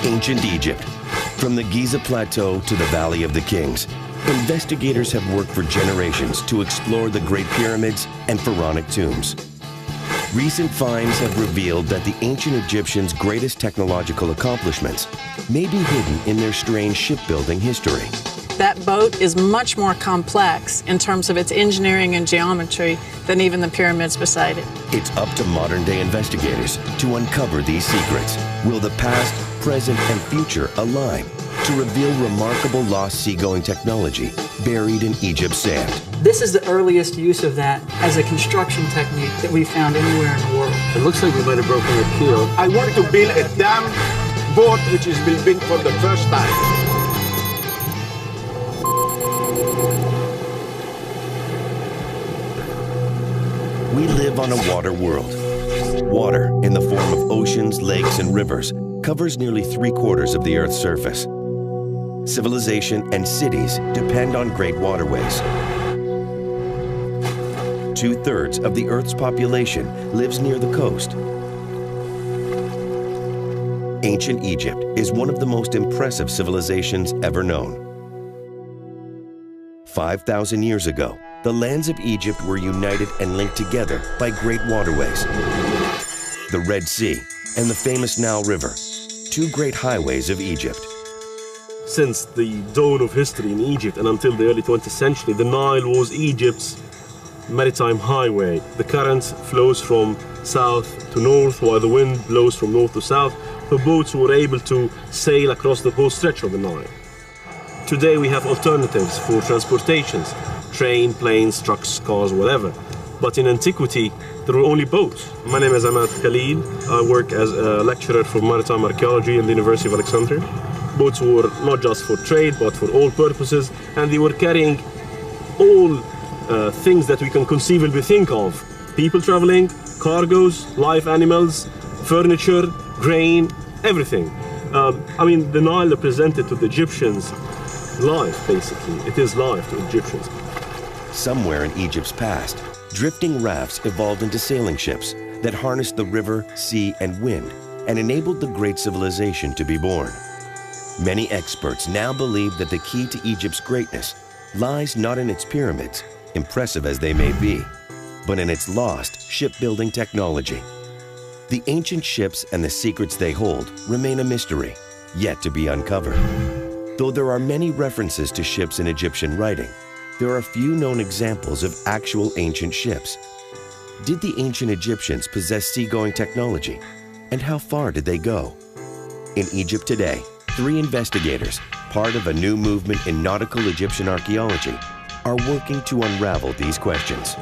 Ancient Egypt. From the Giza Plateau to the Valley of the Kings, investigators have worked for generations to explore the Great Pyramids and pharaonic tombs. Recent finds have revealed that the ancient Egyptians' greatest technological accomplishments may be hidden in their strange shipbuilding history. That boat is much more complex in terms of its engineering and geometry than even the pyramids beside it. It's up to modern-day investigators to uncover these secrets. Will the past, present, and future align to reveal remarkable lost seagoing technology buried in Egypt's sand? This is the earliest use of that as a construction technique that we found anywhere in the world. It looks like we might have broken a keel. I want to build a dam boat which is being built for the first time. We live on a water world. Water, in the form of oceans, lakes, and rivers, covers nearly 3/4 of the Earth's surface. Civilization and cities depend on great waterways. 2/3 of the Earth's population lives near the coast. Ancient Egypt is one of the most impressive civilizations ever known. 5,000 years ago, the lands of Egypt were united and linked together by great waterways. The Red Sea and the famous Nile River, two great highways of Egypt. Since the dawn of history in Egypt and until the early 20th century, the Nile was Egypt's maritime highway. The current flows from south to north, while the wind blows from north to south. The boats were able to sail across the whole stretch of the Nile. Today we have alternatives for transportations, train, planes, trucks, cars, whatever. But in antiquity, there were only boats. My name is Ahmed Khalil. I work as a lecturer for maritime archaeology at the University of Alexandria. Boats were not just for trade, but for all purposes, and they were carrying all things that we can conceivably think of. People traveling, cargoes, live animals, furniture, grain, everything. I mean, the Nile represented to the Egyptians life, basically. It is life to Egyptians. Somewhere in Egypt's past, drifting rafts evolved into sailing ships that harnessed the river, sea, and wind and enabled the great civilization to be born. Many experts now believe that the key to Egypt's greatness lies not in its pyramids, impressive as they may be, but in its lost shipbuilding technology. The ancient ships and the secrets they hold remain a mystery, yet to be uncovered. Though there are many references to ships in Egyptian writing, there are few known examples of actual ancient ships. Did the ancient Egyptians possess seagoing technology? And how far did they go? In Egypt today, 3 investigators, part of a new movement in nautical Egyptian archaeology, are working to unravel these questions.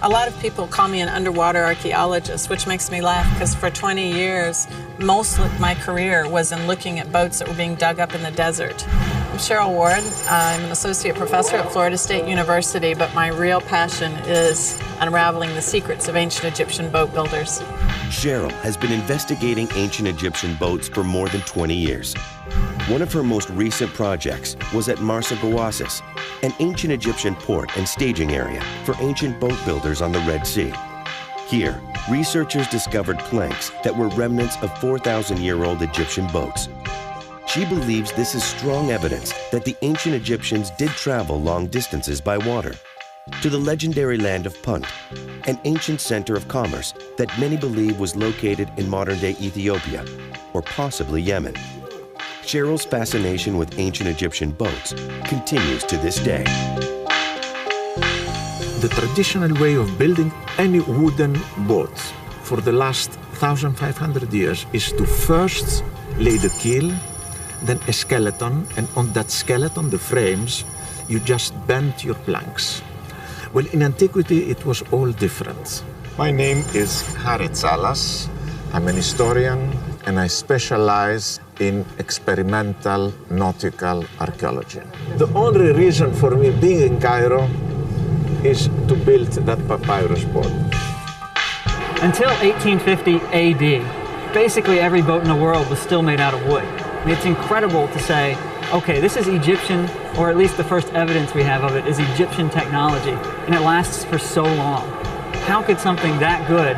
A lot of people call me an underwater archaeologist, which makes me laugh because for 20 years, most of my career was in looking at boats that were being dug up in the desert. I'm Cheryl Ward. I'm an associate professor at Florida State University, but my real passion is unraveling the secrets of ancient Egyptian boat builders. Cheryl has been investigating ancient Egyptian boats for more than 20 years. One of her most recent projects was at Marsa Gowasis, an ancient Egyptian port and staging area for ancient boat builders on the Red Sea. Here, researchers discovered planks that were remnants of 4,000-year-old Egyptian boats. She believes this is strong evidence that the ancient Egyptians did travel long distances by water to the legendary land of Punt, an ancient center of commerce that many believe was located in modern-day Ethiopia or possibly Yemen. Cheryl's fascination with ancient Egyptian boats continues to this day. The traditional way of building any wooden boat for the last 1,500 years is to first lay the keel, then a skeleton, and on that skeleton, the frames, you just bend your planks. Well, in antiquity, it was all different. My name is Harit Salas. I'm an historian, and I specialize in experimental nautical archaeology. The only reason for me being in Cairo is to build that papyrus boat. Until 1850 AD, basically every boat in the world was still made out of wood. I mean, it's incredible to say, okay, this is Egyptian, or at least the first evidence we have of it is Egyptian technology, and it lasts for so long. How could something that good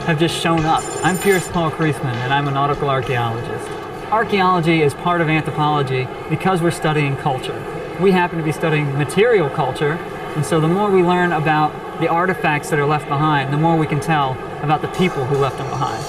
have just shown up. I'm Piers Paul Kreisman, and I'm a nautical archaeologist. Archaeology is part of anthropology because we're studying culture. We happen to be studying material culture, and so the more we learn about the artifacts that are left behind, the more we can tell about the people who left them behind.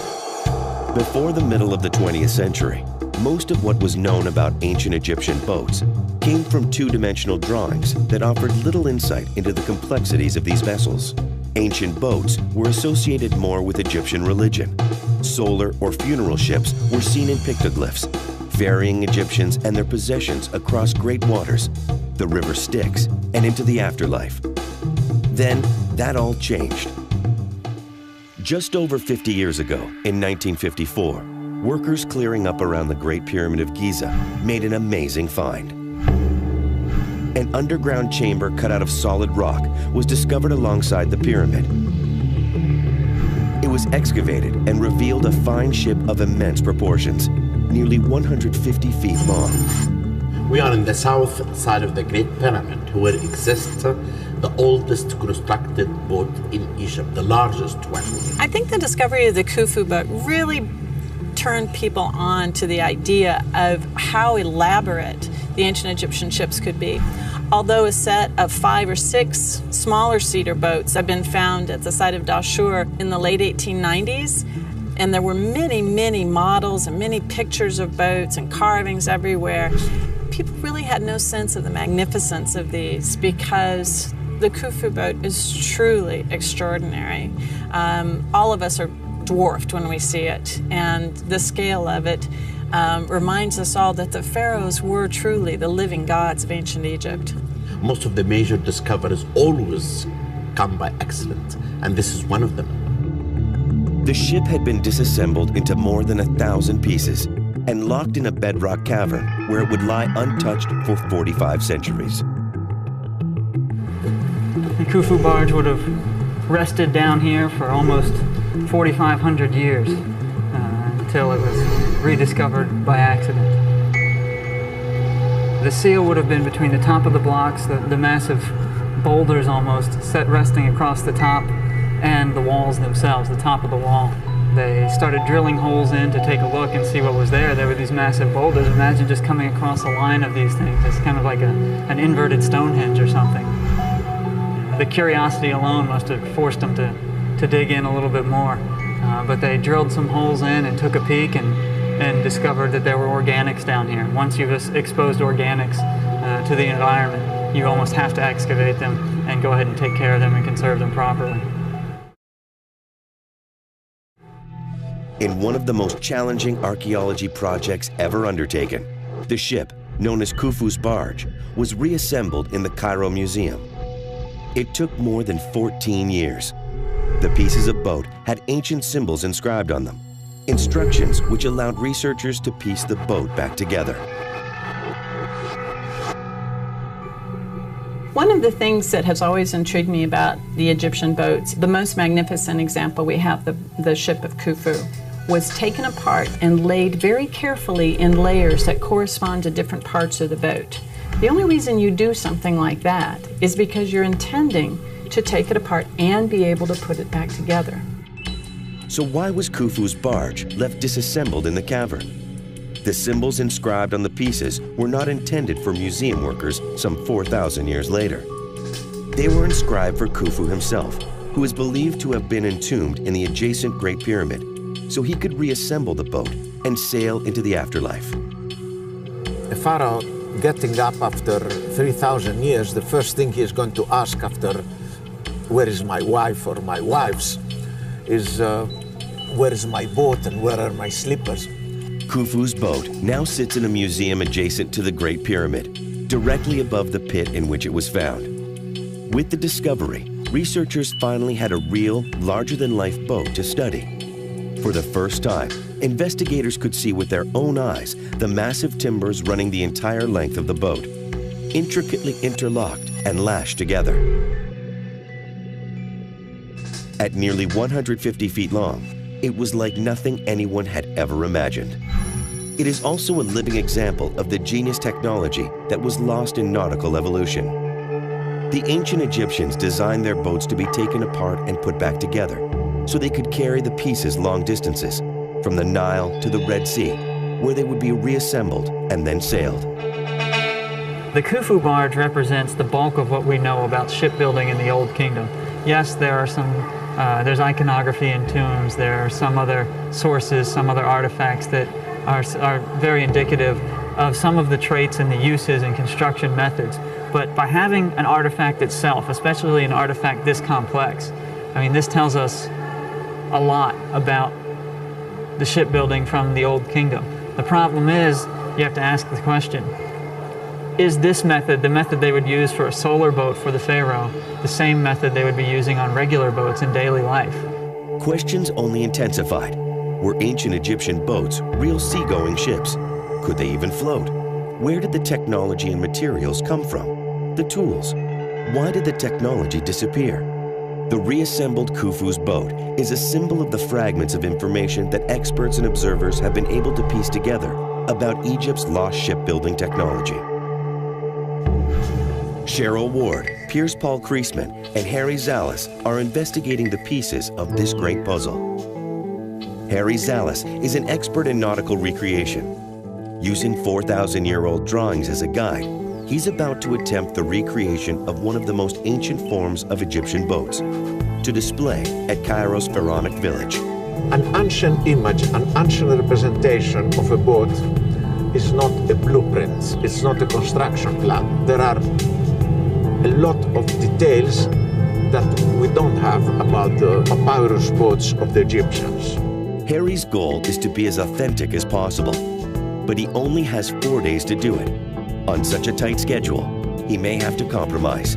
Before the middle of the 20th century, most of what was known about ancient Egyptian boats came from two-dimensional drawings that offered little insight into the complexities of these vessels. Ancient boats were associated more with Egyptian religion. Solar or funeral ships were seen in pictoglyphs, ferrying Egyptians and their possessions across great waters, the river Styx, and into the afterlife. Then, that all changed. Just over 50 years ago, in 1954, workers clearing up around the Great Pyramid of Giza made an amazing find. An underground chamber cut out of solid rock was discovered alongside the pyramid. It was excavated and revealed a fine ship of immense proportions, nearly 150 feet long. We are in the south side of the Great Pyramid, where exists the oldest constructed boat in Egypt, the largest one. I think the discovery of the Khufu boat really turned people on to the idea of how elaborate the ancient Egyptian ships could be. Although a set of 5 or 6 smaller cedar boats have been found at the site of Dashur in the late 1890s, and there were many, many models and many pictures of boats and carvings everywhere, people really had no sense of the magnificence of these because the Khufu boat is truly extraordinary. All of us are dwarfed when we see it, and the scale of it reminds us all that the pharaohs were truly the living gods of ancient Egypt. Most of the major discoveries always come by accident, and this is one of them. The ship had been disassembled into more than 1,000 pieces and locked in a bedrock cavern where it would lie untouched for 45 centuries. The Khufu barge would have rested down here for almost 4,500 years until it was rediscovered by accident. The seal would have been between the top of the blocks, the massive boulders almost, set resting across the top, and the walls themselves, the top of the wall. They started drilling holes in to take a look and see what was there. There were these massive boulders. Imagine just coming across a line of these things. It's kind of like an inverted Stonehenge or something. The curiosity alone must have forced them to dig in a little bit more. But they drilled some holes in and took a peek and discovered that there were organics down here. Once you've exposed organics to the environment, you almost have to excavate them and go ahead and take care of them and conserve them properly. In one of the most challenging archaeology projects ever undertaken, the ship, known as Khufu's barge, was reassembled in the Cairo Museum. It took more than 14 years. The pieces of boat had ancient symbols inscribed on them, instructions which allowed researchers to piece the boat back together. One of the things that has always intrigued me about the Egyptian boats, the most magnificent example we have, the ship of Khufu, was taken apart and laid very carefully in layers that correspond to different parts of the boat. The only reason you do something like that is because you're intending to take it apart and be able to put it back together. So why was Khufu's barge left disassembled in the cavern? The symbols inscribed on the pieces were not intended for museum workers some 4,000 years later. They were inscribed for Khufu himself, who is believed to have been entombed in the adjacent Great Pyramid, so he could reassemble the boat and sail into the afterlife. A pharaoh getting up after 3,000 years, the first thing he is going to ask after where is my wife or my wives is where is my boat and where are my slippers? Khufu's boat now sits in a museum adjacent to the Great Pyramid, directly above the pit in which it was found. With the discovery, researchers finally had a real, larger-than-life boat to study. For the first time, investigators could see with their own eyes the massive timbers running the entire length of the boat, intricately interlocked and lashed together. At nearly 150 feet long, it was like nothing anyone had ever imagined. It is also a living example of the genius technology that was lost in nautical evolution. The ancient Egyptians designed their boats to be taken apart and put back together, so they could carry the pieces long distances, from the Nile to the Red Sea, where they would be reassembled and then sailed. The Khufu barge represents the bulk of what we know about shipbuilding in the Old Kingdom. Yes, there are there's iconography in tombs, there are some other sources, some other artifacts that are very indicative of some of the traits and the uses and construction methods. But by having an artifact itself, especially an artifact this complex, I mean, this tells us a lot about the shipbuilding from the Old Kingdom. The problem is, you have to ask the question, is this method, the method they would use for a solar boat for the Pharaoh, the same method they would be using on regular boats in daily life? Questions only intensified. Were ancient Egyptian boats real seagoing ships? Could they even float? Where did the technology and materials come from? The tools? Why did the technology disappear? The reassembled Khufu's boat is a symbol of the fragments of information that experts and observers have been able to piece together about Egypt's lost shipbuilding technology. Cheryl Ward, Piers Paul Kreisman, and Harry Zallis are investigating the pieces of this great puzzle. Harry Zallis is an expert in nautical recreation. Using 4,000-year-old drawings as a guide, he's about to attempt the recreation of one of the most ancient forms of Egyptian boats to display at Cairo's pharaonic village. An ancient image, an ancient representation of a boat is not a blueprint, it's not a construction plan. There are a lot of details that we don't have about the papyrus boats of the Egyptians. Harry's goal is to be as authentic as possible, but he only has 4 days to do it. On such a tight schedule, he may have to compromise.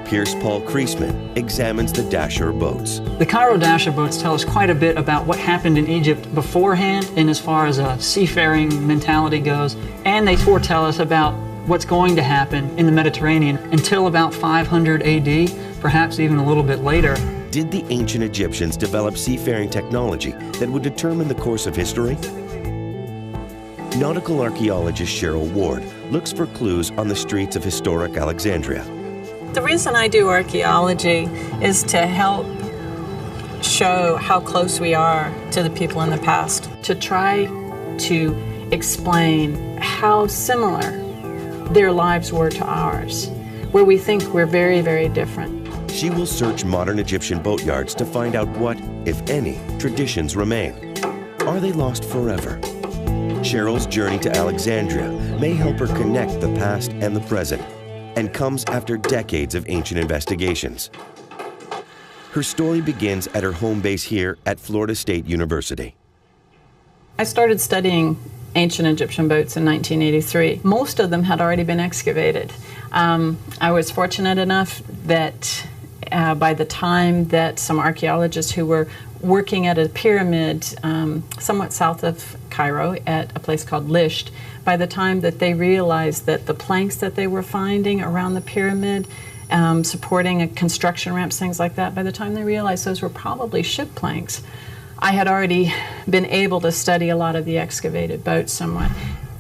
Piers Paul Kreisman examines the Dasher boats. The Cairo Dasher boats tell us quite a bit about what happened in Egypt beforehand, in as far as a seafaring mentality goes, and they foretell us about what's going to happen in the Mediterranean until about 500 AD, perhaps even a little bit later. Did the ancient Egyptians develop seafaring technology that would determine the course of history? Nautical archaeologist Cheryl Ward looks for clues on the streets of historic Alexandria. The reason I do archaeology is to help show how close we are to the people in the past, to try to explain how similar their lives were to ours, where we think we're very, very different. She will search modern Egyptian boatyards to find out what, if any, traditions remain. Are they lost forever? Cheryl's journey to Alexandria may help her connect the past and the present, and comes after decades of ancient investigations. Her story begins at her home base here at Florida State University. I started studying ancient Egyptian boats in 1983. Most of them had already been excavated. I was fortunate enough that by the time that some archaeologists who were working at a pyramid somewhat south of Cairo at a place called Lisht, by the time that they realized that the planks that they were finding around the pyramid, supporting a construction ramps, things like that, by the time they realized those were probably ship planks, I had already been able to study a lot of the excavated boats somewhat.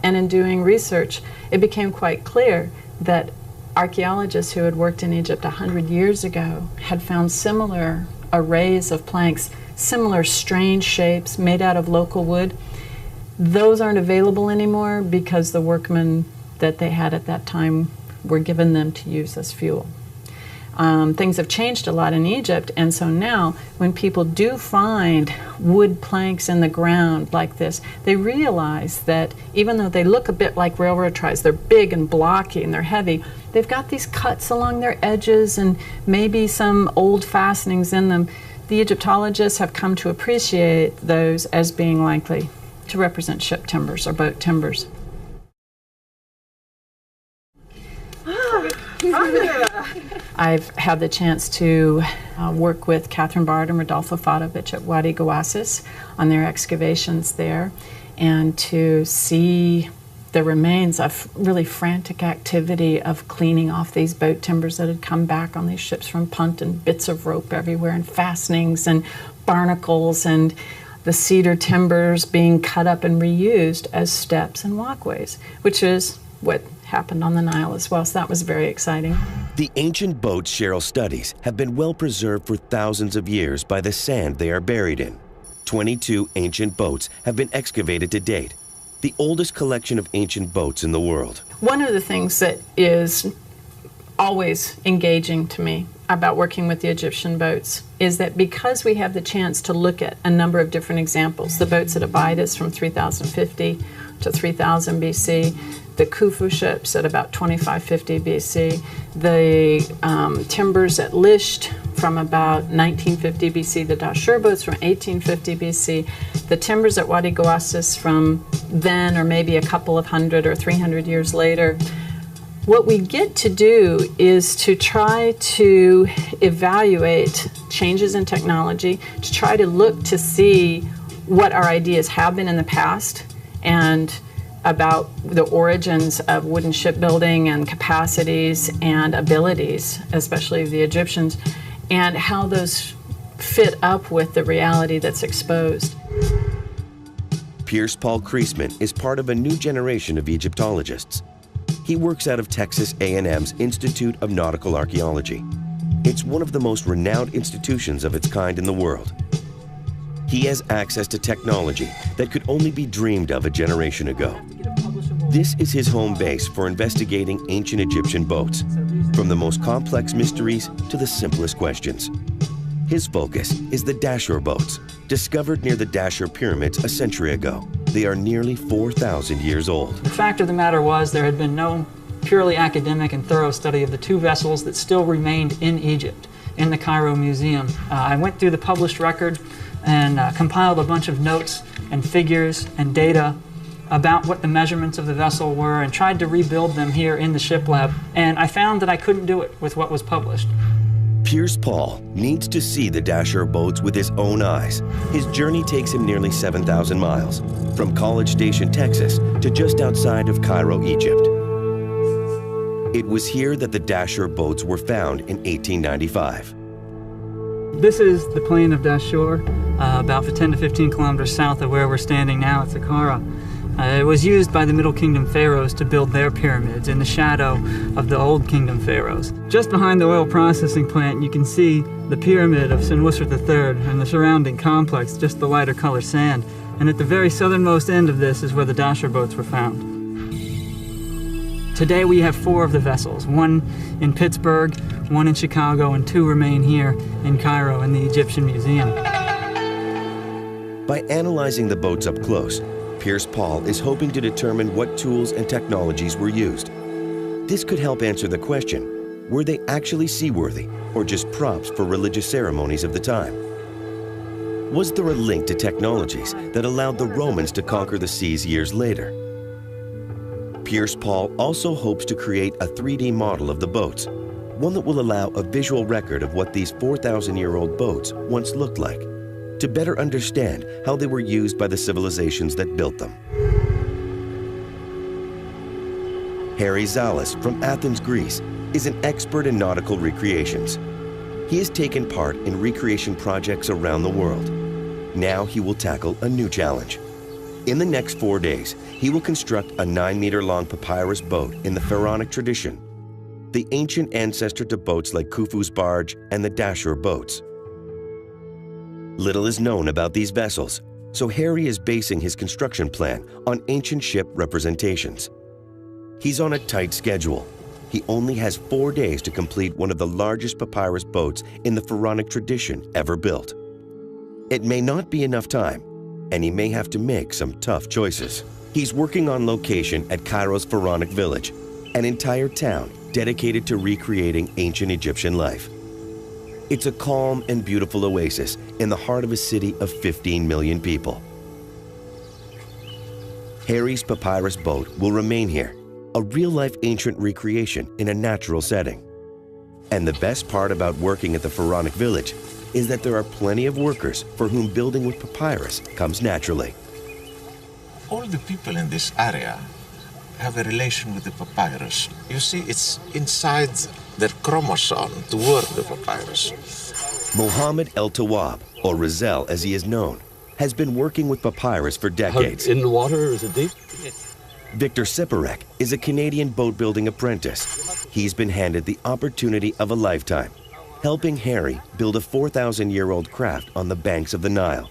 And in doing research, it became quite clear that archaeologists who had worked in Egypt 100 years ago had found similar arrays of planks, similar strange shapes made out of local wood. Those aren't available anymore because the workmen that they had at that time were given them to use as fuel. Things have changed a lot in Egypt, and so now when people do find wood planks in the ground like this, they realize that even though they look a bit like railroad ties, they're big and blocky and they're heavy, they've got these cuts along their edges and maybe some old fastenings in them. The Egyptologists have come to appreciate those as being likely to represent ship timbers or boat timbers. I've had the chance to work with Catherine Bard and Rodolfo Fadovich at Wadi Gwasis on their excavations there, and to see the remains of really frantic activity of cleaning off these boat timbers that had come back on these ships from Punt, and bits of rope everywhere, and fastenings and barnacles, and the cedar timbers being cut up and reused as steps and walkways, which is what happened on the Nile as well. So that was very exciting. The ancient boats Cheryl studies have been well preserved for thousands of years by the sand they are buried in. 22 ancient boats have been excavated to date, the oldest collection of ancient boats in the world. One of the things that is always engaging to me about working with the Egyptian boats is that because we have the chance to look at a number of different examples, the boats at Abydos from 3050 to 3000 BC, the Khufu ships at about 2550 BC, the timbers at Lisht from about 1950 BC, the Dashur boats from 1850 BC, the timbers at Wadi Gwasis from then or maybe a couple of 100 or 300 years later. What we get to do is to try to evaluate changes in technology, to try to look to see what our ideas have been in the past and about the origins of wooden shipbuilding and capacities and abilities, especially of the Egyptians, and how those fit up with the reality that's exposed. Pierce Paul Kreisman is part of a new generation of Egyptologists. He works out of Texas A&M's Institute of Nautical Archaeology. It's one of the most renowned institutions of its kind in the world. He has access to technology that could only be dreamed of a generation ago. This is his home base for investigating ancient Egyptian boats, from the most complex mysteries to the simplest questions. His focus is the Dashur boats, discovered near the Dashur pyramids a century ago. They are nearly 4,000 years old. The fact of the matter was there had been no purely academic and thorough study of the two vessels that still remained in Egypt, in the Cairo Museum. I went through the published record and compiled a bunch of notes and figures and data about what the measurements of the vessel were and tried to rebuild them here in the ship lab. And I found that I couldn't do it with what was published. Pierce Paul needs to see the Dashur boats with his own eyes. His journey takes him nearly 7,000 miles, from College Station, Texas, to just outside of Cairo, Egypt. It was here that the Dashur boats were found in 1895. This is the plain of Dashur, about 10 to 15 kilometers south of where we're standing now at Saqqara. It was used by the Middle Kingdom pharaohs to build their pyramids in the shadow of the Old Kingdom pharaohs. Just behind the oil processing plant, you can see the pyramid of Senusret III and the surrounding complex, just the lighter color sand. And at the very southernmost end of this is where the Dashur boats were found. Today we have 4 of the vessels, 1 in Pittsburgh, 1 in Chicago, and 2 remain here in Cairo in the Egyptian Museum. By analyzing the boats up close, Pierce Paul is hoping to determine what tools and technologies were used. This could help answer the question, were they actually seaworthy or just props for religious ceremonies of the time? Was there a link to technologies that allowed the Romans to conquer the seas years later? Pierce Paul also hopes to create a 3D model of the boats, one that will allow a visual record of what these 4,000-year-old boats once looked like, to better understand how they were used by the civilizations that built them. Harry Zalis from Athens, Greece, is an expert in nautical recreations. He has taken part in recreation projects around the world. Now he will tackle a new challenge. In the next 4 days, he will construct a 9-meter-long papyrus boat in the pharaonic tradition, the ancient ancestor to boats like Khufu's barge and the Dashur boats. Little is known about these vessels, so Harry is basing his construction plan on ancient ship representations. He's on a tight schedule. He only has 4 days to complete one of the largest papyrus boats in the pharaonic tradition ever built. It may not be enough time, and he may have to make some tough choices. He's working on location at Cairo's pharaonic village, an entire town dedicated to recreating ancient Egyptian life. It's a calm and beautiful oasis in the heart of a city of 15 million people. Harry's papyrus boat will remain here, a real-life ancient recreation in a natural setting. And the best part about working at the pharaonic village is that there are plenty of workers for whom building with papyrus comes naturally. All the people in this area have a relation with the papyrus. You see, it's inside their chromosome to work the papyrus. Mohammed El Tawab, or Rizal as he is known, has been working with papyrus for decades. In the water, is it deep? Yes. Victor Siporek is a Canadian boat-building apprentice. He's been handed the opportunity of a lifetime, helping Harry build a 4,000-year-old craft on the banks of the Nile.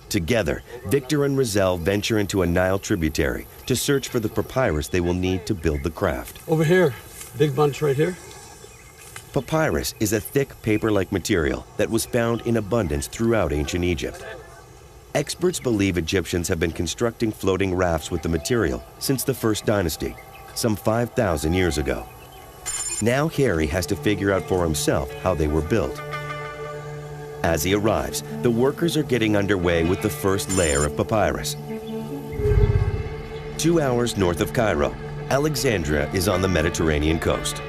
Together, Victor and Rizal venture into a Nile tributary to search for the papyrus they will need to build the craft. Over here, big bunch right here. Papyrus is a thick paper-like material that was found in abundance throughout ancient Egypt. Experts believe Egyptians have been constructing floating rafts with the material since the First Dynasty, some 5,000 years ago. Now Harry has to figure out for himself how they were built. As he arrives, the workers are getting underway with the first layer of papyrus. 2 hours north of Cairo, Alexandria is on the Mediterranean coast.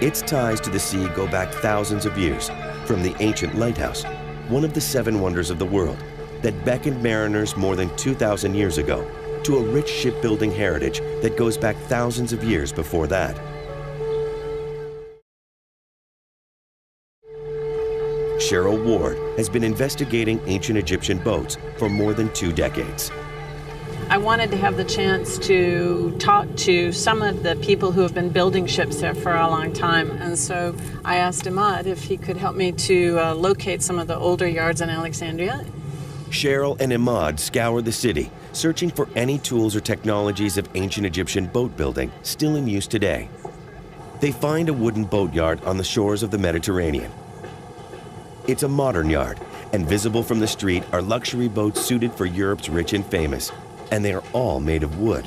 Its ties to the sea go back thousands of years, from the ancient lighthouse, one of the 7 wonders of the world, that beckoned mariners more than 2,000 years ago, to a rich shipbuilding heritage that goes back thousands of years before that. Cheryl Ward has been investigating ancient Egyptian boats for more than 2 decades. I wanted to have the chance to talk to some of the people who have been building ships there for a long time. And so I asked Ahmad if he could help me to locate some of the older yards in Alexandria. Cheryl and Ahmad scour the city, searching for any tools or technologies of ancient Egyptian boat building still in use today. They find a wooden boatyard on the shores of the Mediterranean. It's a modern yard, and visible from the street are luxury boats suited for Europe's rich and famous, and they are all made of wood.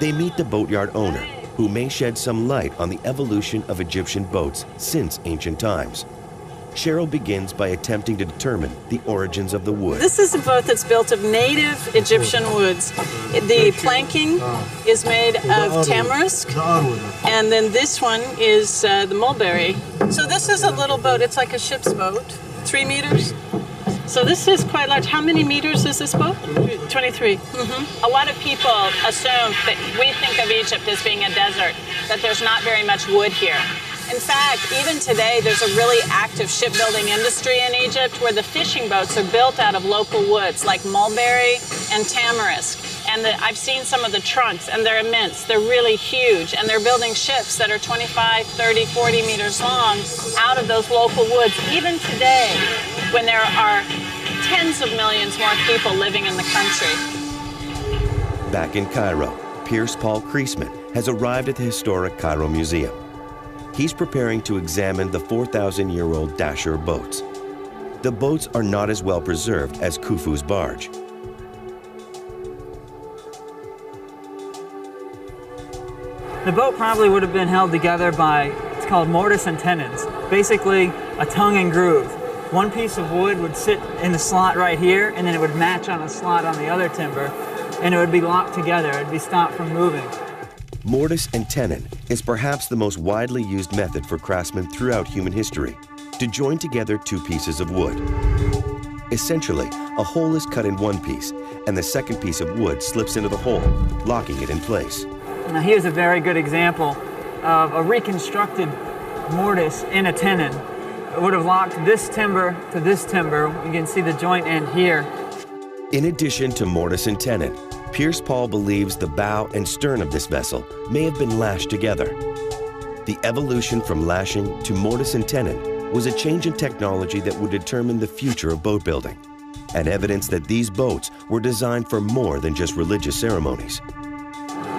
They meet the boatyard owner, who may shed some light on the evolution of Egyptian boats since ancient times. Cheryl begins by attempting to determine the origins of the wood. This is a boat that's built of native Egyptian woods. The planking is made of tamarisk, and then this one is the mulberry. So this is a little boat. It's like a ship's boat, 3 meters. So this is quite large. How many meters is this boat? 23. A lot of people assume that we think of Egypt as being a desert, that there's not very much wood here. In fact, even today, there's a really active shipbuilding industry in Egypt where the fishing boats are built out of local woods like mulberry and tamarisk. And I've seen some of the trunks, and they're immense. They're really huge, and they're building ships that are 25, 30, 40 meters long out of those local woods, even today, when there are tens of millions more people living in the country. Back in Cairo, Pierce Paul Kreisman has arrived at the historic Cairo Museum. He's preparing to examine the 4,000-year-old Dashur boats. The boats are not as well preserved as Khufu's barge. The boat probably would have been held together by, it's called mortise and tenons, basically a tongue and groove. One piece of wood would sit in the slot right here, and then it would match on a slot on the other timber, and it would be locked together. It would be stopped from moving. Mortise and tenon is perhaps the most widely used method for craftsmen throughout human history, to join together 2 pieces of wood. Essentially, a hole is cut in one piece, and the second piece of wood slips into the hole, locking it in place. Now here's a very good example of a reconstructed mortise in a tenon. It would have locked this timber to this timber. You can see the joint end here. In addition to mortise and tenon, Pierce Paul believes the bow and stern of this vessel may have been lashed together. The evolution from lashing to mortise and tenon was a change in technology that would determine the future of boat building, and evidence that these boats were designed for more than just religious ceremonies.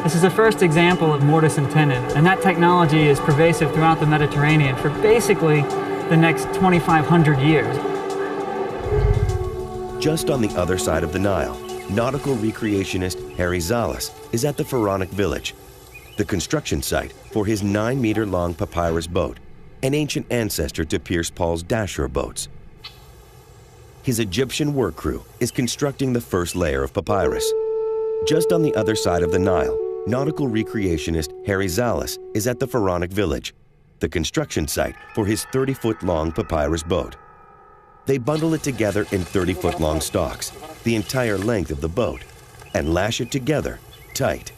This is the first example of mortise and tenon, and that technology is pervasive throughout the Mediterranean for basically the next 2,500 years. Just on the other side of the Nile, nautical recreationist Harry Zalas is at the Pharaonic village, the construction site for his 9-meter-long papyrus boat, an ancient ancestor to Pierce Paul's Dashur boats. His Egyptian work crew is constructing the first layer of papyrus. Just on the other side of the Nile, nautical recreationist Harry Zalas is at the Pharaonic village, the construction site for his 30-foot-long papyrus boat. They bundle it together in 30-foot-long stalks, the entire length of the boat, and lash it together tight.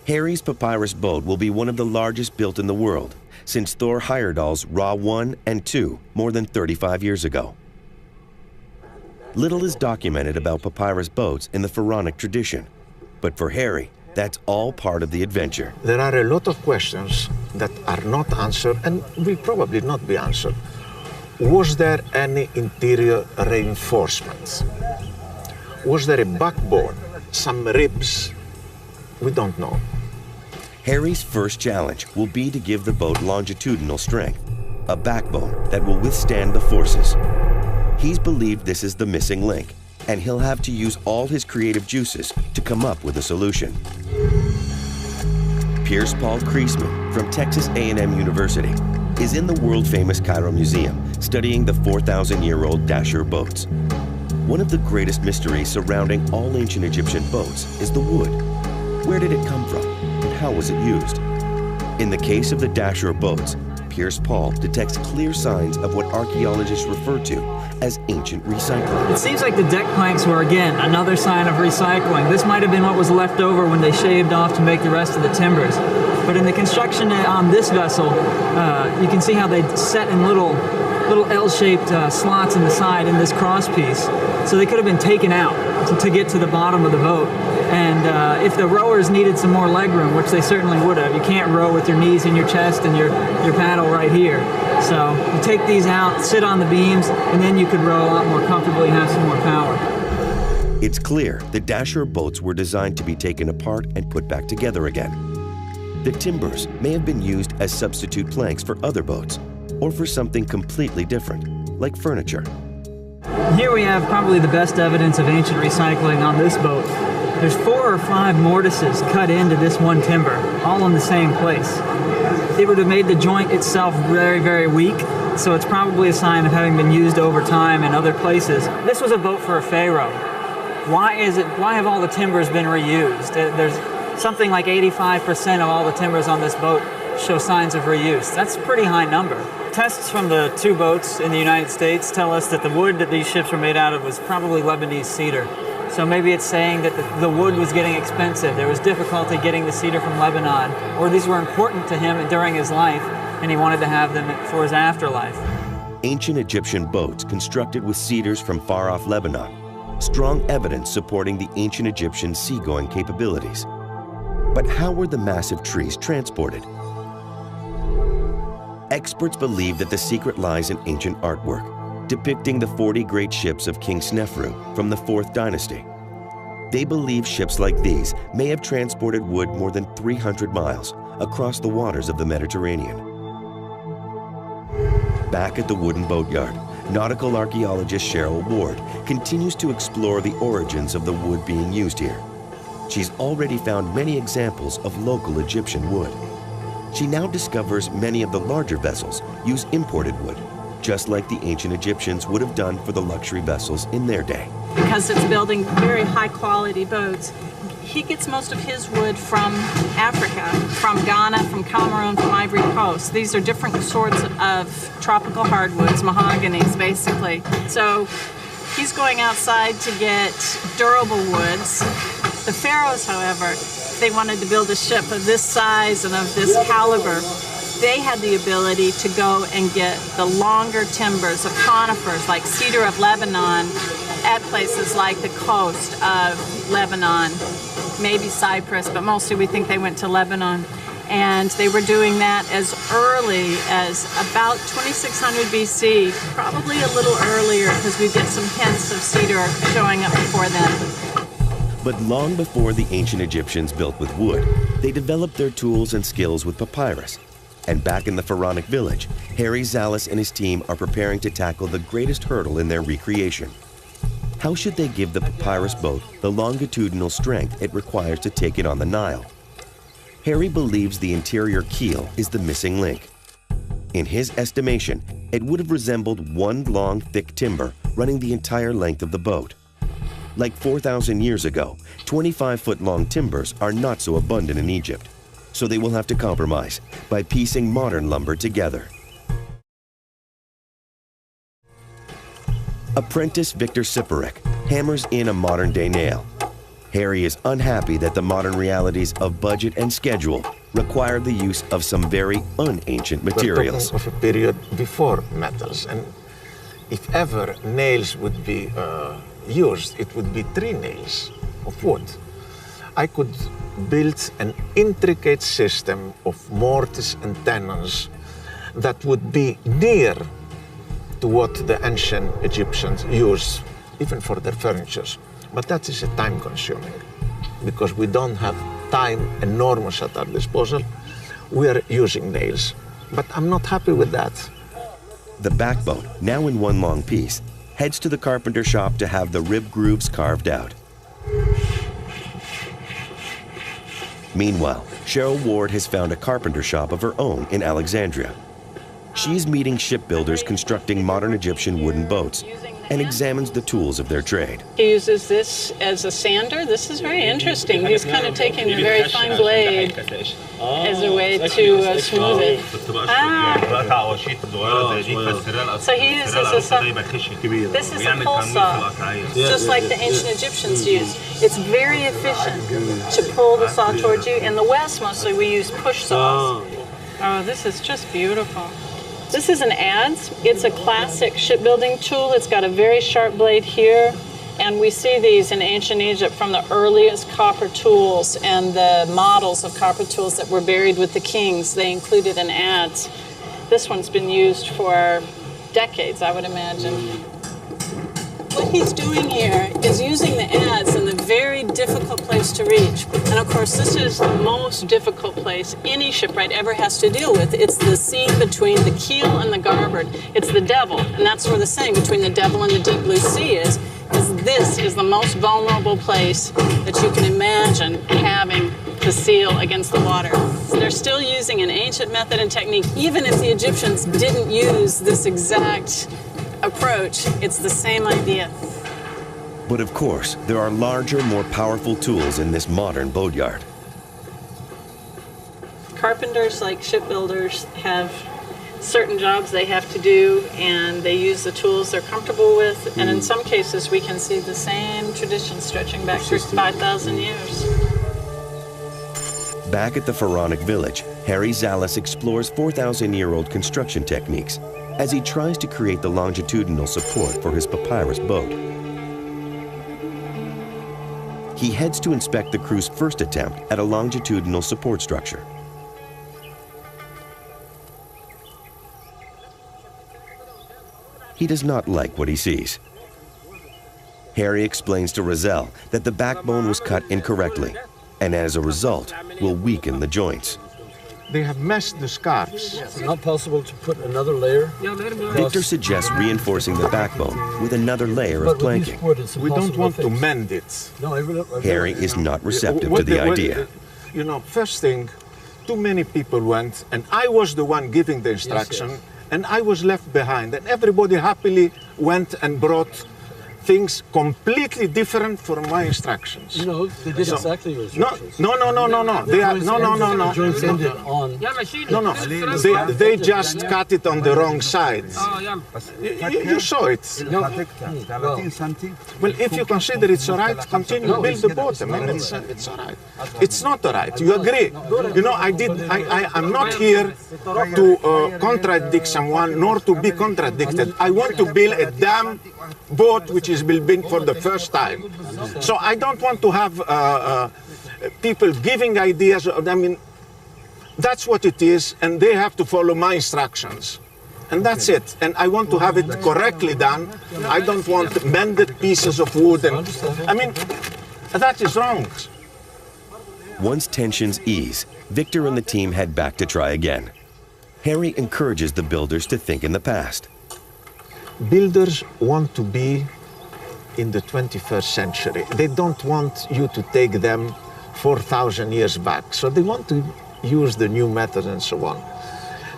Harry's papyrus boat will be one of the largest built in the world since Thor Heyerdahl's Ra 1 and 2 more than 35 years ago. Little is documented about papyrus boats in the pharaonic tradition, but for Harry, that's all part of the adventure. There are a lot of questions that are not answered and will probably not be answered. Was there any interior reinforcements? Was there a backbone, some ribs? We don't know. Harry's first challenge will be to give the boat longitudinal strength, a backbone that will withstand the forces. He's believed this is the missing link, and he'll have to use all his creative juices to come up with a solution. Piers Paul Kreisman from Texas A&M University is in the world-famous Cairo Museum studying the 4,000-year-old Dashur boats. One of the greatest mysteries surrounding all ancient Egyptian boats is the wood. Where did it come from, and how was it used? In the case of the Dashur boats, Piers Paul detects clear signs of what archaeologists refer to as ancient recycling. It seems like the deck planks were, again, another sign of recycling. This might have been what was left over when they shaved off to make the rest of the timbers. But in the construction on this vessel, you can see how they set in little L-shaped slots in the side in this crosspiece. So they could have been taken out to get to the bottom of the boat. And if the rowers needed some more legroom, which they certainly would have, you can't row with your knees in your chest and your paddle right here. So you take these out, sit on the beams, and then you could row a lot more comfortably and have some more power. It's clear the Dashur boats were designed to be taken apart and put back together again. The timbers may have been used as substitute planks for other boats, or for something completely different, like furniture. Here we have probably the best evidence of ancient recycling on this boat. There's 4 or 5 mortises cut into this one timber, all in the same place. It would have made the joint itself very, very weak, so it's probably a sign of having been used over time in other places. This was a boat for a pharaoh. Why have all the timbers been reused? There's something like 85% of all the timbers on this boat show signs of reuse. That's a pretty high number. Tests from the 2 boats in the United States tell us that the wood that these ships were made out of was probably Lebanese cedar. So maybe it's saying that the wood was getting expensive. There was difficulty getting the cedar from Lebanon, or these were important to him during his life, and he wanted to have them for his afterlife. Ancient Egyptian boats constructed with cedars from far-off Lebanon, strong evidence supporting the ancient Egyptian seagoing capabilities. But how were the massive trees transported? Experts believe that the secret lies in ancient artwork, depicting the 40 great ships of King Snefru from the 4th dynasty. They believe ships like these may have transported wood more than 300 miles across the waters of the Mediterranean. Back at the wooden boatyard, nautical archaeologist Cheryl Ward continues to explore the origins of the wood being used here. She's already found many examples of local Egyptian wood. She now discovers many of the larger vessels use imported wood, just like the ancient Egyptians would have done for the luxury vessels in their day. Because it's building very high quality boats, he gets most of his wood from Africa, from Ghana, from Cameroon, from Ivory Coast. These are different sorts of tropical hardwoods, mahoganies basically. So he's going outside to get durable woods. The pharaohs, however, if they wanted to build a ship of this size and of this caliber, they had the ability to go and get the longer timbers of conifers like cedar of Lebanon at places like the coast of Lebanon, maybe Cyprus, but mostly we think they went to Lebanon. And they were doing that as early as about 2600 BC, probably a little earlier because we get some hints of cedar showing up before then. But long before the ancient Egyptians built with wood, they developed their tools and skills with papyrus. And back in the pharaonic village, Harry Zallis and his team are preparing to tackle the greatest hurdle in their recreation. How should they give the papyrus boat the longitudinal strength it requires to take it on the Nile? Harry believes the interior keel is the missing link. In his estimation, it would have resembled one long, thick timber running the entire length of the boat. Like 4,000 years ago, 25-foot-long timbers are not so abundant in Egypt, so they will have to compromise by piecing modern lumber together. Apprentice Victor Siporek hammers in a modern-day nail. Harry is unhappy that the modern realities of budget and schedule require the use of some very unancient materials. We're talking of a period before metals, and if ever nails would be used, it would be 3 nails of wood. I could build an intricate system of mortise and tenons that would be near to what the ancient Egyptians used, even for their furniture. But that is time-consuming, because we don't have time enormous at our disposal. We are using nails, but I'm not happy with that. The backbone, now in one long piece, heads to the carpenter shop to have the rib grooves carved out. Meanwhile, Cheryl Ward has found a carpenter shop of her own in Alexandria. She's meeting shipbuilders constructing modern Egyptian wooden boats and examines the tools of their trade. He uses this as a sander. This is very interesting. He's kind of taking a very fine blade as a way to smooth it. So he uses this is a pull saw, just like the ancient Egyptians used. It's very efficient to pull the saw towards you. In the West, mostly we use push saws. Oh, this is just beautiful. This is an adze. It's a classic shipbuilding tool. It's got a very sharp blade here, and we see these in ancient Egypt from the earliest copper tools and the models of copper tools that were buried with the kings. They included an adze. This one's been used for decades, I would imagine. What he's doing here is using the adze in the very difficult place to reach. And of course, this is the most difficult place any shipwright ever has to deal with. It's the seam between the keel and the garboard. It's the devil. And that's where the saying between the devil and the deep blue sea is this is the most vulnerable place that you can imagine having to seal against the water. So they're still using an ancient method and technique. Even if the Egyptians didn't use this exact approach, it's the same idea. But of course, there are larger, more powerful tools in this modern boatyard. Carpenters, like shipbuilders, have certain jobs they have to do, and they use the tools they're comfortable with. And in some cases, we can see the same tradition stretching back for 5,000 years. Back at the pharaonic village, Harry Zallis explores 4,000-year-old construction techniques as he tries to create the longitudinal support for his papyrus boat. He heads to inspect the crew's first attempt at a longitudinal support structure. He does not like what he sees. Harry explains to Razel that the backbone was cut incorrectly, and as a result, will weaken the joints. They have messed the scarves. It's not possible to put another layer. Victor suggests reinforcing the backbone with another layer of planking. We don't want to mend it. Harry is not receptive to the idea. You know, first thing, too many people went, and I was the one giving the instruction, and I was left behind, and everybody happily went and brought things completely different from my instructions. No, they did exactly your instructions. No. They are, no. They just cut it on the wrong side. You saw it. Well, if you consider it's all right, continue build the boat. I mean, it's all right. It's not all right. You agree? You know, I'm not here to contradict someone, nor to be contradicted. I want to build a damn boat which is built for the first time. So I don't want to have people giving ideas. I mean, that's what it is, and they have to follow my instructions. And that's it. And I want to have it correctly done. I don't want mended pieces of wood. And, I mean, that is wrong. Once tensions ease, Victor and the team head back to try again. Harry encourages the builders to think in the past. Builders want to be in the 21st century. They don't want you to take them 4,000 years back. So they want to use the new methods and so on.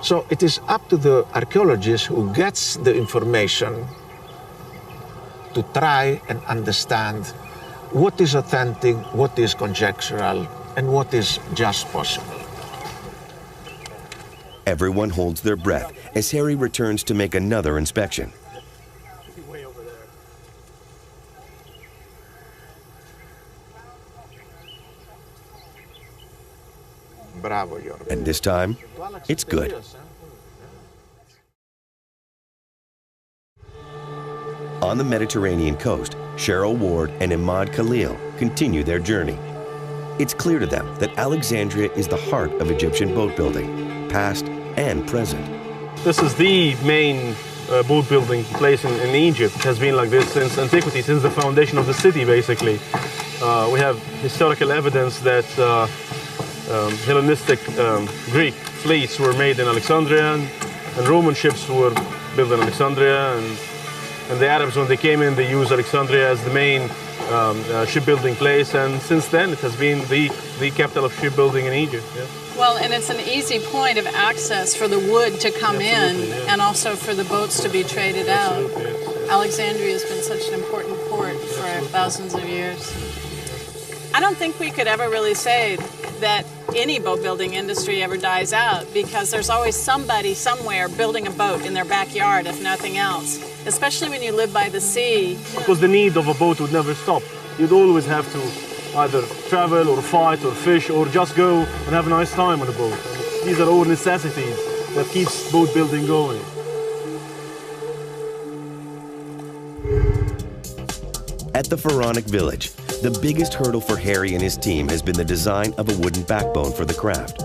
So it is up to the archaeologist who gets the information to try and understand what is authentic, what is conjectural, and what is just possible. Everyone holds their breath as Harry returns to make another inspection. And this time, it's good. On the Mediterranean coast, Cheryl Ward and Imad Khalil continue their journey. It's clear to them that Alexandria is the heart of Egyptian boat building, past and present. This is the main boat building place in Egypt. It has been like this since antiquity, since the foundation of the city, basically. We have historical evidence that Hellenistic Greek fleets were made in Alexandria, and Roman ships were built in Alexandria, and the Arabs, when they came in, they used Alexandria as the main shipbuilding place, and since then it has been the capital of shipbuilding in Egypt. Yeah. Well, and it's an easy point of access for the wood to come in, and also for the boats to be traded out. Alexandria has been such an important port for thousands of years. I don't think we could ever really say that any boat building industry ever dies out, because there's always somebody somewhere building a boat in their backyard, if nothing else, especially when you live by the sea. Because the need of a boat would never stop. You'd always have to either travel or fight or fish or just go and have a nice time on a boat. And these are all necessities that keeps boat building going. At the Pharaonic village, the biggest hurdle for Harry and his team has been the design of a wooden backbone for the craft.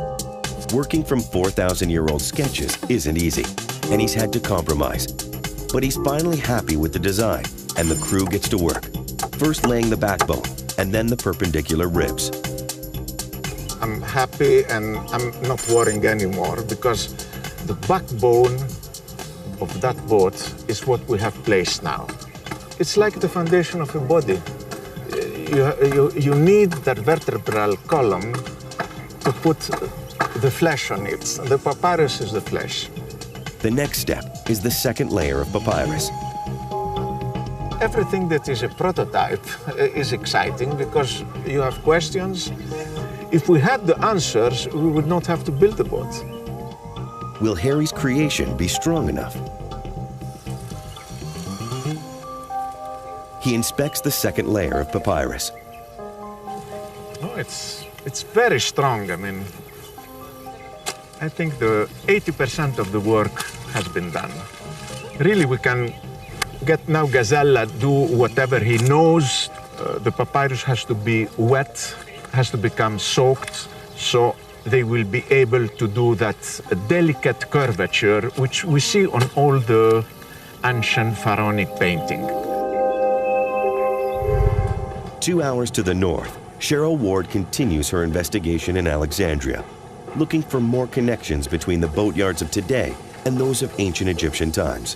Working from 4,000-year-old sketches isn't easy, and he's had to compromise. But he's finally happy with the design, and the crew gets to work, first laying the backbone, and then the perpendicular ribs. I'm happy and I'm not worrying anymore, because the backbone of that boat is what we have placed now. It's like the foundation of a body. You need that vertebral column to put the flesh on it. The papyrus is the flesh. The next step is the second layer of papyrus. Everything that is a prototype is exciting because you have questions. If we had the answers, we would not have to build the boat. Will Harry's creation be strong enough? He inspects the second layer of papyrus. Oh, it's very strong. I mean, I think the 80% of the work has been done. Really, we can get now Gazella do whatever he knows. The papyrus has to be wet, has to become soaked, so they will be able to do that delicate curvature which we see on all the ancient pharaonic painting. 2 hours to the north, Cheryl Ward continues her investigation in Alexandria, looking for more connections between the boatyards of today and those of ancient Egyptian times.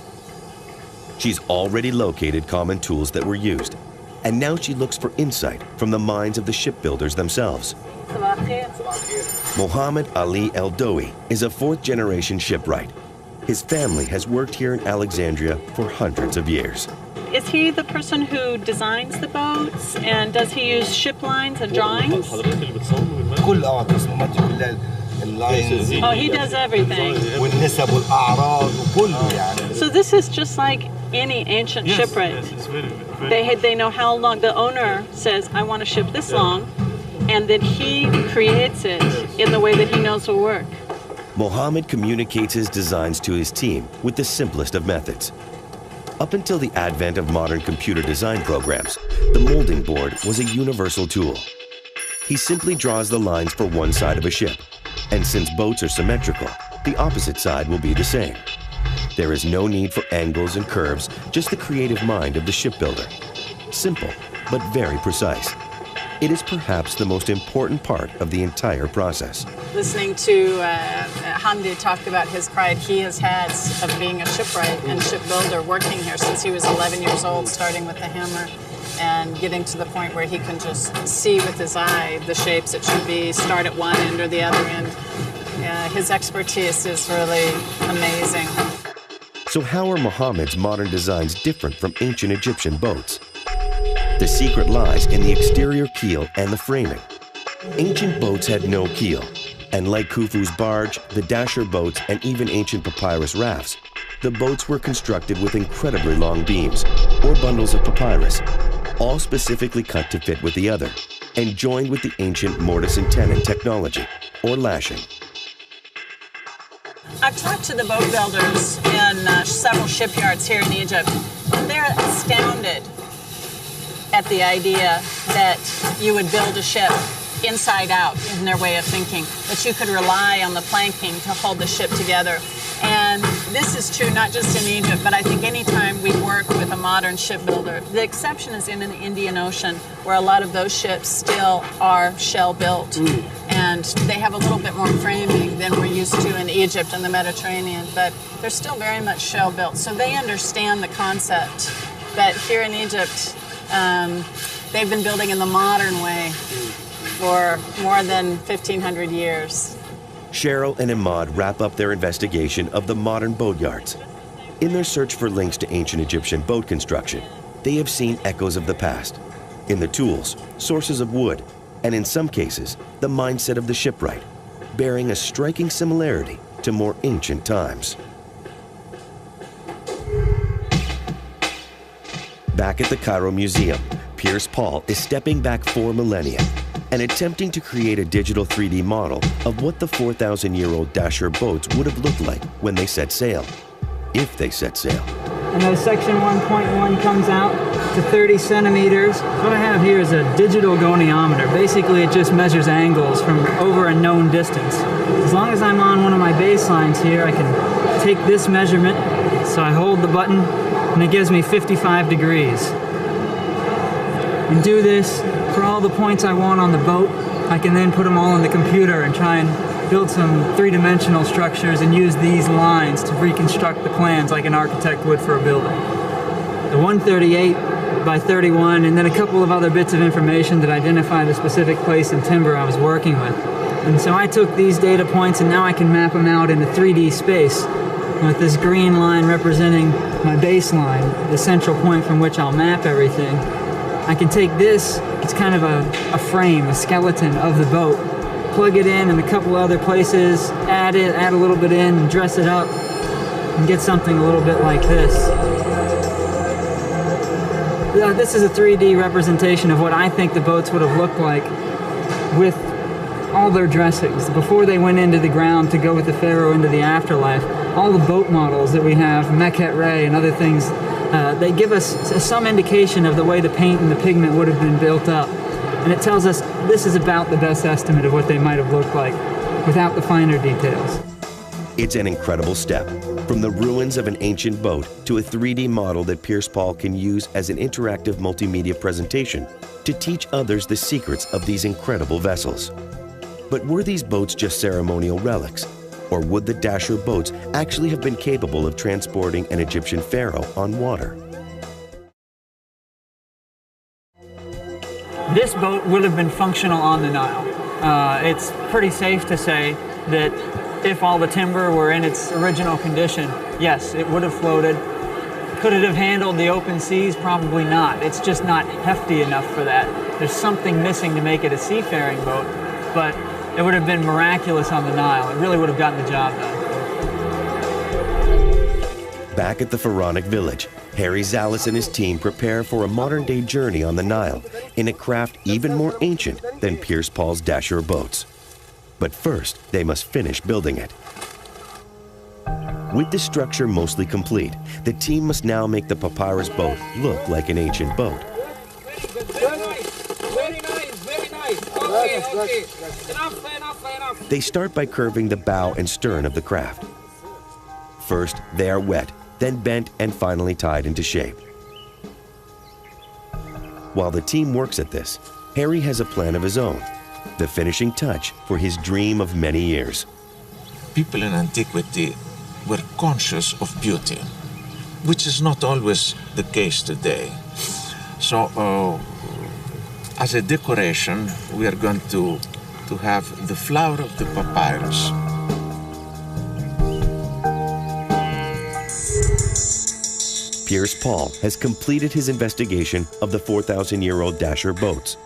She's already located common tools that were used, and now she looks for insight from the minds of the shipbuilders themselves. Mohammed Ali El-Dowi is a fourth-generation shipwright. His family has worked here in Alexandria for hundreds of years. Is he the person who designs the boats, and does he use ship lines and drawings? Oh, he does everything. So this is just like any ancient shipwright. They know how long. The owner says, I want a ship this long, and then he creates it in the way that he knows will work. Mohammed communicates his designs to his team with the simplest of methods. Up until the advent of modern computer design programs, the molding board was a universal tool. He simply draws the lines for one side of a ship, and since boats are symmetrical, the opposite side will be the same. There is no need for angles and curves, just the creative mind of the shipbuilder. Simple, but very precise. It is perhaps the most important part of the entire process. Listening to Hamdi talk about his pride he has had of being a shipwright and shipbuilder, working here since he was 11 years old, starting with the hammer and getting to the point where he can just see with his eye the shapes it should be, start at one end or the other end. His expertise is really amazing. So how are Muhammad's modern designs different from ancient Egyptian boats? The secret lies in the exterior keel and the framing. Ancient boats had no keel, and like Khufu's barge, the dasher boats, and even ancient papyrus rafts, the boats were constructed with incredibly long beams, or bundles of papyrus, all specifically cut to fit with the other, and joined with the ancient mortise and tenon technology, or lashing. I've talked to the boat builders in several shipyards here in Egypt. They're astounded at the idea that you would build a ship inside out in their way of thinking, that you could rely on the planking to hold the ship together. And this is true not just in Egypt, but I think anytime we work with a modern shipbuilder. The exception is in the Indian Ocean, where a lot of those ships still are shell-built. And they have a little bit more framing than we're used to in Egypt and the Mediterranean, but they're still very much shell-built. So they understand the concept that here in Egypt, they've been building in the modern way for more than 1,500 years. Cheryl and Imad wrap up their investigation of the modern boatyards. In their search for links to ancient Egyptian boat construction, they have seen echoes of the past. In the tools, sources of wood, and in some cases, the mindset of the shipwright, bearing a striking similarity to more ancient times. Back at the Cairo Museum, Piers Paul is stepping back 4 millennia and attempting to create a digital 3D model of what the 4,000-year-old Dasher boats would have looked like when they set sail, if they set sail. And then section 1.1 comes out to 30 centimeters. What I have here is a digital goniometer. Basically, it just measures angles from over a known distance. As long as I'm on one of my baselines here, I can take this measurement. So I hold the button, and it gives me 55 degrees. And do this for all the points I want on the boat. I can then put them all in the computer and try and build some three-dimensional structures and use these lines to reconstruct the plans like an architect would for a building. The 138 by 31, and then a couple of other bits of information that identify the specific place and timber I was working with. And so I took these data points and now I can map them out into 3D space with this green line representing my baseline, the central point from which I'll map everything. I can take this, it's kind of a frame, a skeleton of the boat, plug it in a couple other places, add a little bit in, and dress it up, and get something a little bit like this. This is a 3D representation of what I think the boats would have looked like with all their dressings. Before they went into the ground to go with the Pharaoh into the afterlife, all the boat models that we have, Mekhet Ray and other things, they give us some indication of the way the paint and the pigment would have been built up. And it tells us this is about the best estimate of what they might have looked like without the finer details. It's an incredible step, from the ruins of an ancient boat to a 3D model that Piers Paul can use as an interactive multimedia presentation to teach others the secrets of these incredible vessels. But were these boats just ceremonial relics? Or would the Dasher boats actually have been capable of transporting an Egyptian pharaoh on water? This boat would have been functional on the Nile. It's pretty safe to say that if all the timber were in its original condition, yes, it would have floated. Could it have handled the open seas? Probably not. It's just not hefty enough for that. There's something missing to make it a seafaring boat, but it would have been miraculous on the Nile. It really would have gotten the job done. Back at the pharaonic village, Harry Zallis and his team prepare for a modern-day journey on the Nile in a craft even more ancient than Piers Paul's Dasher boats. But first, they must finish building it. With the structure mostly complete, the team must now make the papyrus boat look like an ancient boat. Okay. Enough. They start by curving the bow and stern of the craft. First, they are wet, then bent and finally tied into shape. While the team works at this, Harry has a plan of his own, the finishing touch for his dream of many years. People in antiquity were conscious of beauty, which is not always the case today. So, as a decoration, we are going to have the flower of the papyrus. Piers Paul has completed his investigation of the 4,000-year-old Dasher boats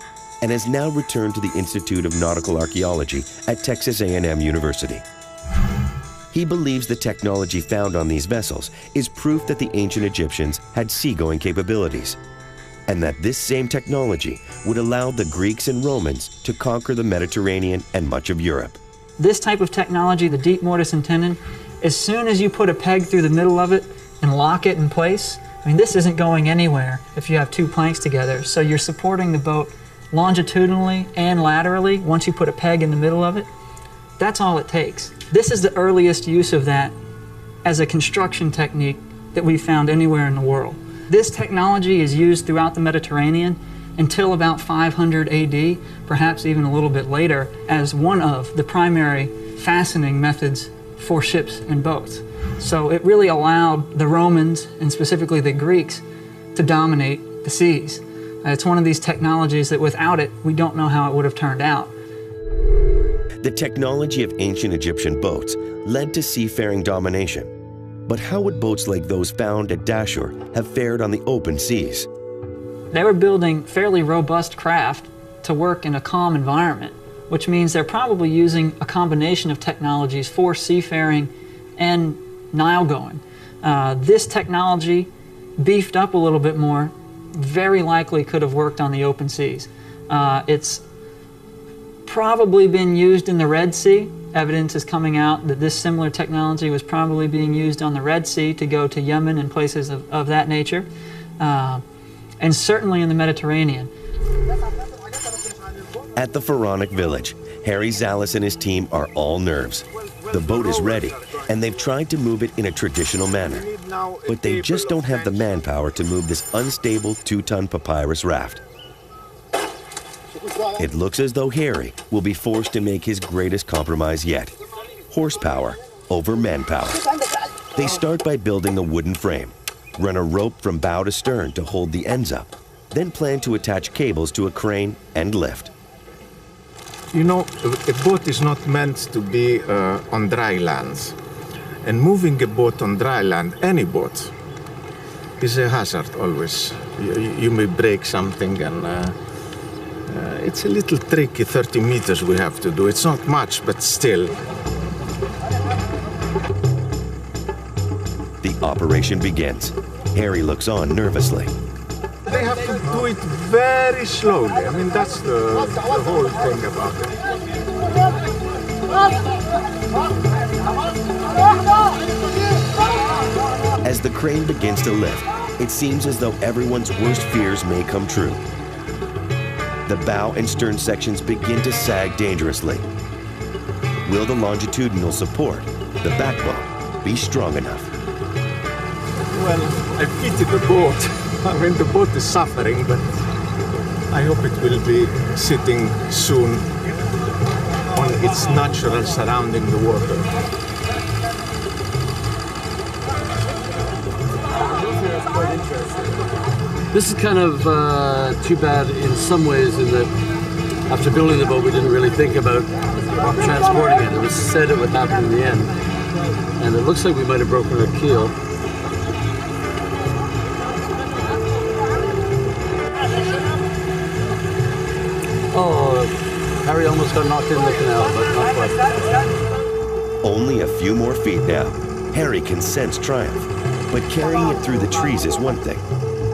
and has now returned to the Institute of Nautical Archaeology at Texas A&M University. He believes the technology found on these vessels is proof that the ancient Egyptians had seagoing capabilities, and that this same technology would allow the Greeks and Romans to conquer the Mediterranean and much of Europe. This type of technology, the deep mortise and tenon, As soon as you put a peg through the middle of it and lock it in place, I mean, this isn't going anywhere if you have two planks together. So you're supporting the boat longitudinally and laterally once you put a peg in the middle of it. That's all it takes. This is the earliest use of that as a construction technique that we've found anywhere in the world. This technology is used throughout the Mediterranean until about 500 AD, perhaps even a little bit later, as one of the primary fastening methods for ships and boats. So it really allowed the Romans, and specifically the Greeks, to dominate the seas. It's one of these technologies that without it, we don't know how it would have turned out. The technology of ancient Egyptian boats led to seafaring domination. But how would boats like those found at Dashur have fared on the open seas? They were building fairly robust craft to work in a calm environment, which means they're probably using a combination of technologies for seafaring and Nile going. This technology, beefed up a little bit more, very likely could have worked on the open seas. It's probably been used in the Red Sea. Evidence is coming out that this similar technology was probably being used on the Red Sea to go to Yemen and places of that nature, and certainly in the Mediterranean. At the Pharaonic village, Harry Zallis and his team are all nerves. The boat is ready, and they've tried to move it in a traditional manner, but they just don't have the manpower to move this unstable 2-ton papyrus raft. It looks as though Harry will be forced to make his greatest compromise yet: horsepower over manpower. They start by building a wooden frame, run a rope from bow to stern to hold the ends up, then plan to attach cables to a crane and lift. You know, a boat is not meant to be on dry land. And moving a boat on dry land, any boat, is a hazard always. You may break something, and it's a little tricky, 30 meters we have to do. It's not much, but still. The operation begins. Harry looks on nervously. They have to do it very slowly. I mean, that's the whole thing about it. As the crane begins to lift, it seems as though everyone's worst fears may come true. The bow and stern sections begin to sag dangerously. Will the longitudinal support, the backbone, be strong enough? Well, I pity the boat. I mean, the boat is suffering, but I hope it will be sitting soon on its natural surrounding, the water. This is kind of too bad in some ways, in that after building the boat we didn't really think about transporting it. It was said it would happen in the end. And it looks like we might have broken our keel. Oh, Harry almost got knocked in the canal, but not quite. Only a few more feet now. Harry can sense triumph, but carrying it through the trees is one thing.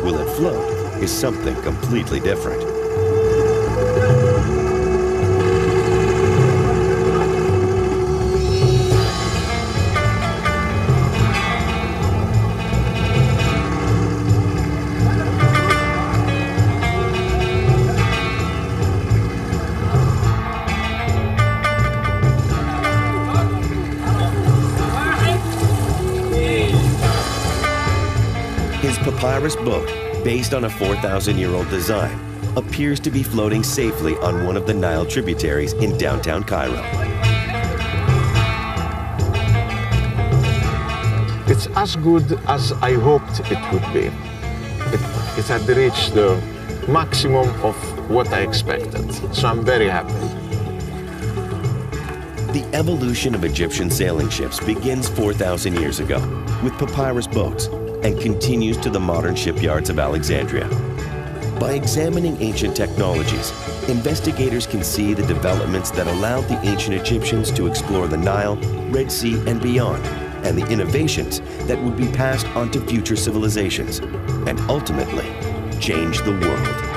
Will it float is something completely different. His papyrus boat, based on a 4,000-year-old design, appears to be floating safely on one of the Nile tributaries in downtown Cairo. It's as good as I hoped it would be. It had reached the maximum of what I expected, so I'm very happy. The evolution of Egyptian sailing ships begins 4,000 years ago with papyrus boats and continues to the modern shipyards of Alexandria. By examining ancient technologies, investigators can see the developments that allowed the ancient Egyptians to explore the Nile, Red Sea, and beyond, and the innovations that would be passed on to future civilizations, and ultimately change the world.